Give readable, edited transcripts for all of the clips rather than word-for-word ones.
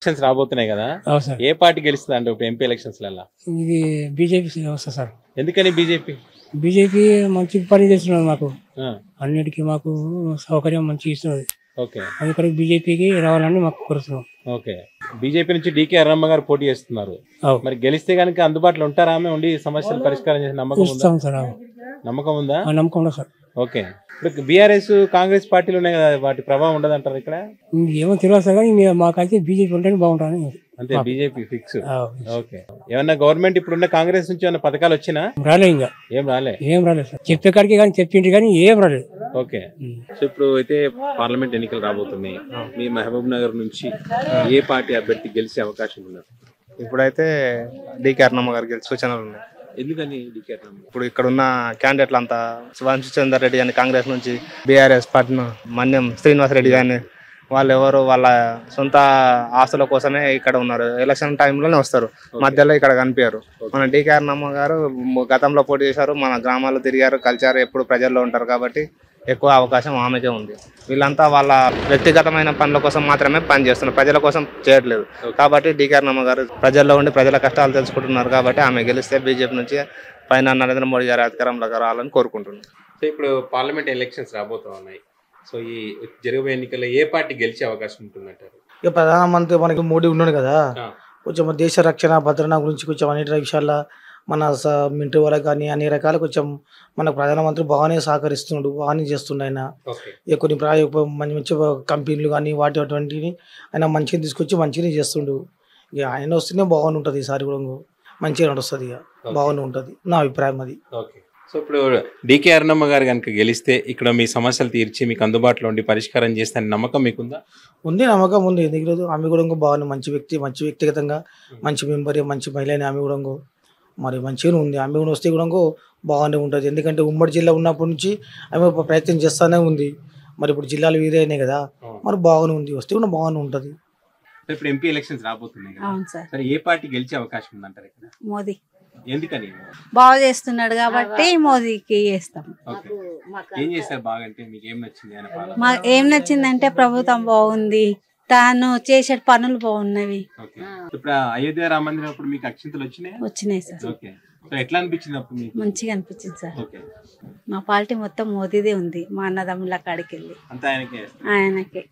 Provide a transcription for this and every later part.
Elections రాబోతున్నాయి కదా, ఏ party గెలుస్తుంది అంటే ఇప్పుడు ఎంపీ ఎలక్షన్స్ లలో? ఇది బీజేపీ వస్తుంది సార్. ఎందుకని బీజేపీ? బీజేపీ మంచి పని చేస్తున్నది, మాకు అన్నిటికీ మాకు సౌకర్యం మంచిగా ఇస్తున్నది. ఓకే, అందుకని బీజేపీకి రావాలని మాకు కోరుతున్నాం. ఓకే, బీజేపీ నుంచి డీకే అరుణమ్మ గారు పోటీ చేస్తున్నారు. మరి గెలిస్తే కనుక అందుబాటులో ఉంటారా ఆమె, ఉండి సమస్యలు పరిష్కారం చేసే నమ్మకం ఉందా? నమ్మకం ఉందా? నమ్మకం ఉందా సార్. ఓకే, ఇప్పుడు బీఆర్ఎస్ కాంగ్రెస్ పార్టీలు ఉన్నాయి కదా, వాటి ప్రభావం ఉండదు అంటారు ఇక్కడ? ఏమో తెలియదు సార్, కానీ మాకైతే బీజేపీ ఉంటేనే బాగుంటుంది అంతే, బీజేపీ ఫిక్స్. ఓకే, ఏమన్నా గవర్నమెంట్ ఇప్పుడున్న కాంగ్రెస్ నుంచి ఏమన్నా పథకాలు వచ్చినా? రాలే, ఇంకా ఏం రాలేదు సార్. చెప్పే కాడికి కానీ చెప్పింటి కానీ ఏం రాలేదు. ఓకే, సో ఇప్పుడు అయితే పార్లమెంట్ ఎన్నికలు రాబోతున్నాయి. మీ మహబూబ్ నగర్ నుంచి ఏ పార్టీ అభ్యర్థి గెలిచే అవకాశం ఉన్నారు? ఇప్పుడైతే డీకే అరుణమ్మ గారు గెలిచే సూచనలు ఉన్నాయి. ఎందుకని డీకే అరుణమ్మ? ఇప్పుడు ఇక్కడ ఉన్న క్యాండిడేట్లు అంతా వంశీచందర్ రెడ్డి అని కాంగ్రెస్ నుంచి, బీఆర్ఎస్ పార్టీ మన్యం శ్రీనివాసరెడ్డి కానీ వాళ్ళు ఎవరు వాళ్ళ సొంత ఆస్తుల కోసమే ఇక్కడ ఉన్నారు. ఎలక్షన్ టైంలోనే వస్తారు, మధ్యలో ఇక్కడ కనిపించారు. మన డీకే అరుణమ్మ గారు గతంలో పోటీ చేశారు, మన గ్రామాల్లో తిరిగారు, కలిసారు, ఎప్పుడు ప్రజల్లో ఉంటారు కాబట్టి ఎక్కువ అవకాశం ఆమెకే ఉంది. వీళ్ళంతా వాళ్ళ వ్యక్తిగతమైన పనుల కోసం మాత్రమే పని చేస్తున్నారు, ప్రజల కోసం చేయట్లేదు. కాబట్టి డీకే అరుణమ్మ గారు ప్రజల్లో ఉండి ప్రజల కష్టాలు తెలుసుకుంటున్నారు కాబట్టి ఆమె గెలిస్తే బీజేపీ నుంచి పైన నరేంద్ర మోడీ గారి అధికారంలోకి రావాలని కోరుకుంటున్నాను. సో ఇప్పుడు పార్లమెంట్ ఎలక్షన్స్ రాబోతూ ఉన్నాయి. సో ఈ జరగబోయే ఎన్నికల్లో ఏ పార్టీ గెలిచే అవకాశం ఉంటుందంటారు? ఇక ప్రధానమంత్రి మనకి మోడీ ఉన్నాడు కదా, కొంచెం దేశ రక్షణ భద్రత గురించి కొంచెం అన్నిటి విషయాల్లో మన మిలిటరీ వాళ్ళకి కానీ అన్ని రకాల కొంచెం మనకు ప్రధానమంత్రి బాగానే సహకరిస్తున్నాడు, బాగానే చేస్తుండే ఆయన. ఇక కొన్ని మంచి మంచి కంపెనీలు కానీ వాటి అటువంటివి ఆయన మంచిగా తీసుకొచ్చి మంచిగానే చేస్తుండు. ఇక ఆయన వస్తేనే బాగానే ఉంటుంది, ఈసారి కూడా మంచిగా నడుస్తుంది, ఇక బాగానే ఉంటుంది నా అభిప్రాయం అది. ఓకే, సో ఇప్పుడు డీకే అరుణమ్మ గారు కనుక గెలిస్తే ఇక్కడ మీ సమస్యలు తీర్చి మీకు అందుబాటులో ఉండి పరిష్కారం చేస్తానని నమ్మకం మీకుందా? ఉంది, నమ్మకం ఉంది. ఎందుకు ఆమె కూడా బాగానే మంచి వ్యక్తి, మంచి వ్యక్తిగతంగా మంచి మెంబర్, మంచి మహిళని ఆమె కూడా మరి మంచిగానే ఉంది. ఆమె కూడా వస్తే కూడా బాగానే ఉంటుంది. ఎందుకంటే ఉమ్మడి జిల్లా ఉన్నప్పటి నుంచి ఆమె ప్రయత్నం చేస్తూనే ఉంది. మరి ఇప్పుడు జిల్లాలు వేరే అయినాయి కదా, మరి బాగానే ఉంది, వస్తే కూడా బాగానే ఉంటుంది. ఇప్పుడు ఎంపీ ఎలక్షన్స్ రాబోతున్నాయి కదా, ఏ పార్టీ గెలిచే అవకాశం ఉందంటారు ఇక్కడ? మోదీ. ఎందుకని? బాగా చేస్తున్నాడు కాబట్టి మోదీకి చేస్తాం. ఏం చేస్తారు బాగా అంటే మీకు ఏం నచ్చింది? మాకు ఏం నచ్చిందంటే ప్రభుత్వం బాగుంది, తాను చేసే పనులు బాగున్నవి. ఇప్పుడు అయోధ్య రామ మందిరం అప్పుడు మీకు అక్షింతలు వచ్చినాయి సార్. ఓకే, సో ఎట్లా అనిపించింది అప్పుడు మీకు? మంచిగా అనిపించింది సార్. మా పార్టీ మొత్తం మోదీదే ఉంది, మా అన్నదమ్ముల కాడికి వెళ్ళి అంతా ఆయనకే.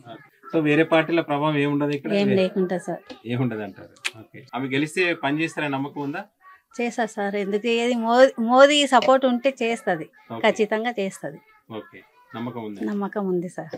సో వేరే పార్టీల ప్రభావం ఏముండదు ఇక్కడ? ఏం లేకుండా సార్. ఏముండదు అంటారు. ఓకే, ఆమె గెలిస్తే పని చేస్తారని నమ్మకం ఉందా? చేస్తా సార్, ఎందుకు చేయదు, మోదీ సపోర్ట్ ఉంటే చేస్తుంది, ఖచ్చితంగా చేస్తుంది. ఓకే, నమ్మకం ఉంది. నమ్మకం ఉంది సార్.